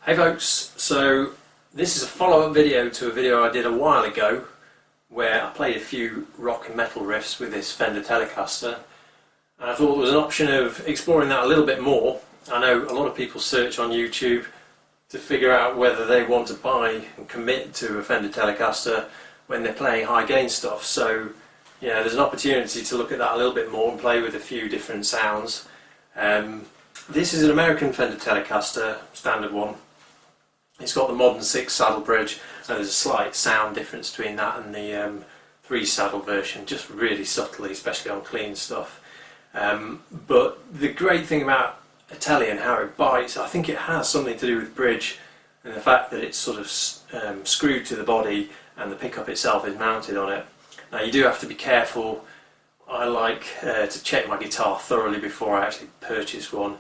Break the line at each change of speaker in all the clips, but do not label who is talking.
Hey folks, so this is a follow-up video to a video I did a while ago where I played a few rock and metal riffs with this Fender Telecaster, and I thought there was an option of exploring that a little bit more. I know a lot of people search on YouTube to figure out whether they want to buy and commit to a Fender Telecaster when they're playing high gain stuff, so yeah, there's an opportunity to look at that a little bit more and play with a few different sounds. This is an American Fender Telecaster, standard one. It's got the modern 6 saddle bridge, and there's a slight sound difference between that and the 3 saddle version, just really subtly, especially on clean stuff. But the great thing about a Tele and how it bites, I think it has something to do with bridge and the fact that it's sort of screwed to the body and the pickup itself is mounted on it. Now you do have to be careful. I like to check my guitar thoroughly before I actually purchase one,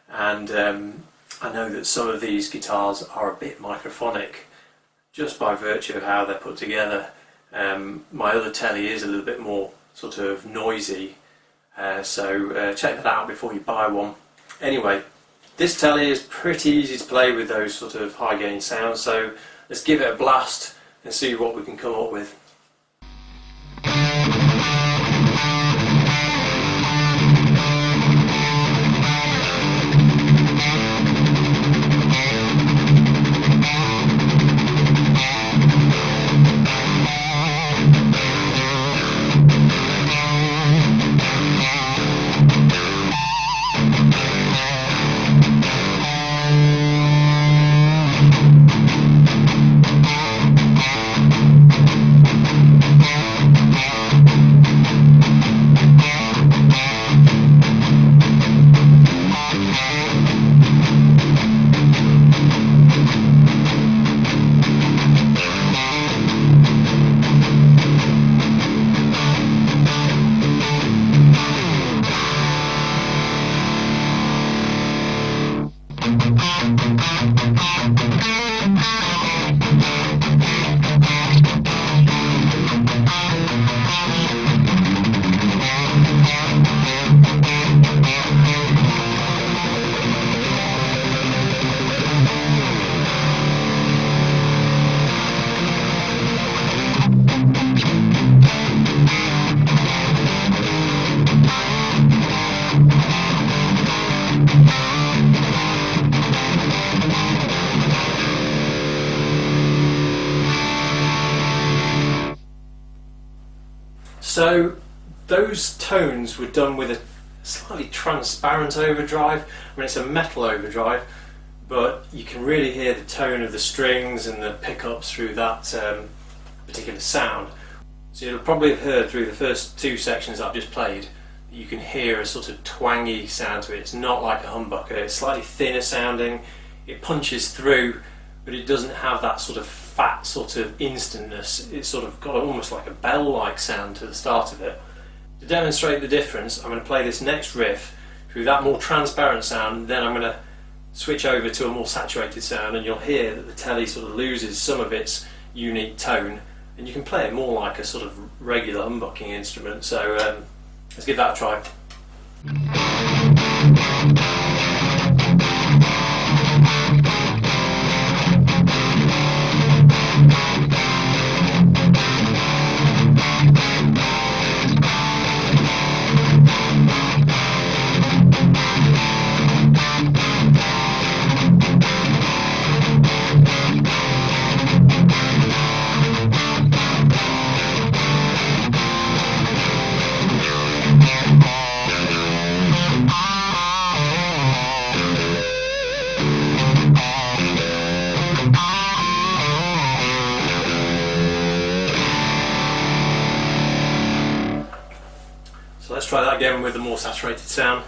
and I know that some of these guitars are a bit microphonic just by virtue of how they're put together. My other Tele is a little bit more sort of noisy, so check that out before you buy one. Anyway, this Tele is pretty easy to play with those sort of high gain sounds, so let's give it a blast and see what we can come up with. So those tones were done with a slightly transparent overdrive. I mean, it's a metal overdrive, but you can really hear the tone of the strings and the pickups through that particular sound. So you'll probably have heard through the first 2 sections I've just played, you can hear a sort of twangy sound to it. It's not like a humbucker, it's slightly thinner sounding, it punches through, but it doesn't have that sort of fat sort of instantness. It's sort of got almost like a bell-like sound to the start of it. To demonstrate the difference, I'm going to play this next riff through that more transparent sound, then I'm going to switch over to a more saturated sound, and you'll hear that the Tele sort of loses some of its unique tone, and you can play it more like a sort of regular humbucking instrument. So let's give that a try. So let's try that again with a more saturated sound.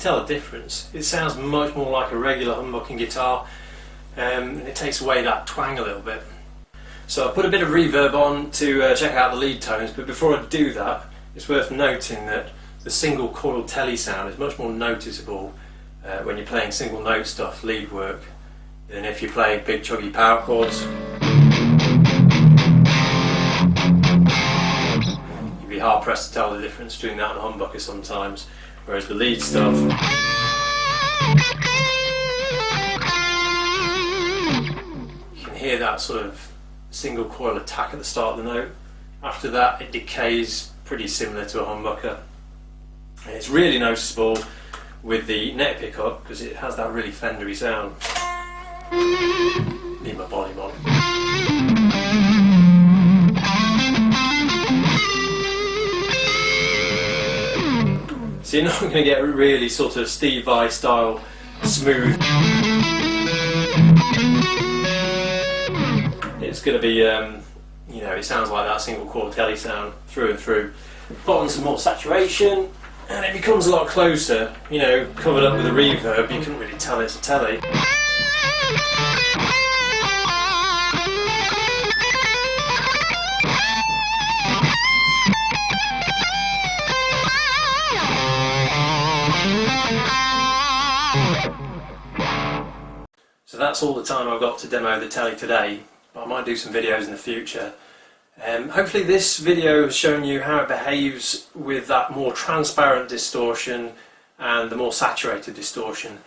tell the difference. It sounds much more like a regular humbucking guitar, and it takes away that twang a little bit. So I put a bit of reverb on to check out the lead tones, but before I do that, it's worth noting that the single coil Tele sound is much more noticeable when you're playing single note stuff, lead work, than if you play big chuggy power chords. You'd be hard pressed to tell the difference between that and a humbucker sometimes, whereas the lead stuff, you can hear that sort of single coil attack at the start of the note. After that it decays pretty similar to a humbucker. And it's really noticeable with the neck pickup because it has that really Fendery sound. Need my volume on. So you're not going to get really sort of Steve Vai style smooth. It's going to be, you know, it sounds like that single coil Tele sound through and through. Put on some more saturation and it becomes a lot closer, you know, covered up with a reverb, you couldn't really tell it's a Tele. So that's all the time I've got to demo the Tele today, but I might do some videos in the future. Hopefully this video has shown you how it behaves with that more transparent distortion and the more saturated distortion,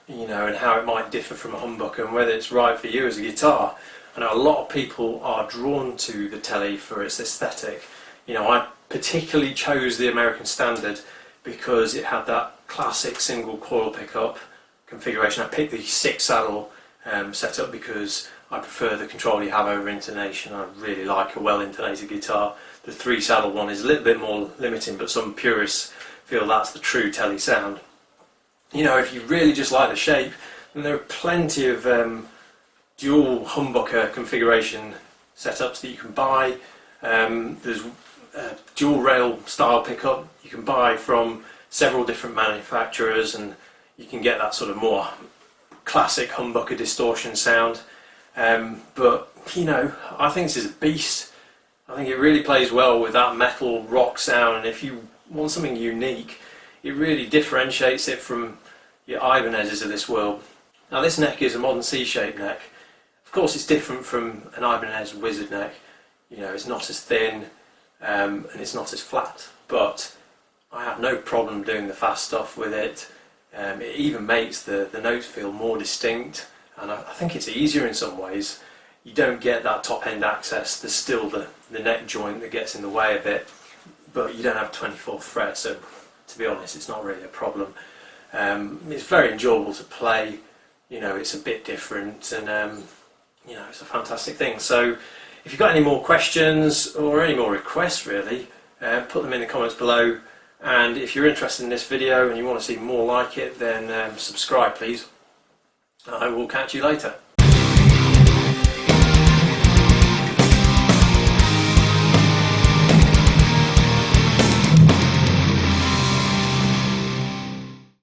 you know, and how it might differ from a humbucker and whether it's right for you as a guitar. I know a lot of people are drawn to the Tele for its aesthetic. You know, I particularly chose the American Standard because it had that classic single coil pickup configuration. I picked the 6 saddle setup because I prefer the control you have over intonation. I really like a well intonated guitar. The 3 saddle one is a little bit more limiting, but some purists feel that's the true Tele sound. You know, if you really just like the shape, then there are plenty of dual humbucker configuration setups that you can buy. There's a dual rail style pickup you can buy from several different manufacturers, and you can get that sort of more classic humbucker distortion sound. But you know, I think this is a beast. I think it really plays well with that metal rock sound, and if you want something unique, it really differentiates it from your Ibanez's of this world. Now this neck is a modern C-shaped neck. Of course it's different from an Ibanez Wizard neck. You know, it's not as thin and it's not as flat, but I have no problem doing the fast stuff with it. It even makes the notes feel more distinct, and I think it's easier in some ways. You don't get that top end access, there's still the neck joint that gets in the way a bit, but you don't have a 24th fret, so to be honest it's not really a problem. It's very enjoyable to play, you know, it's a bit different, and you know, it's a fantastic thing. So if you've got any more questions or any more requests really, put them in the comments below. And if you're interested in this video and you want to see more like it, then subscribe please. I will catch you later.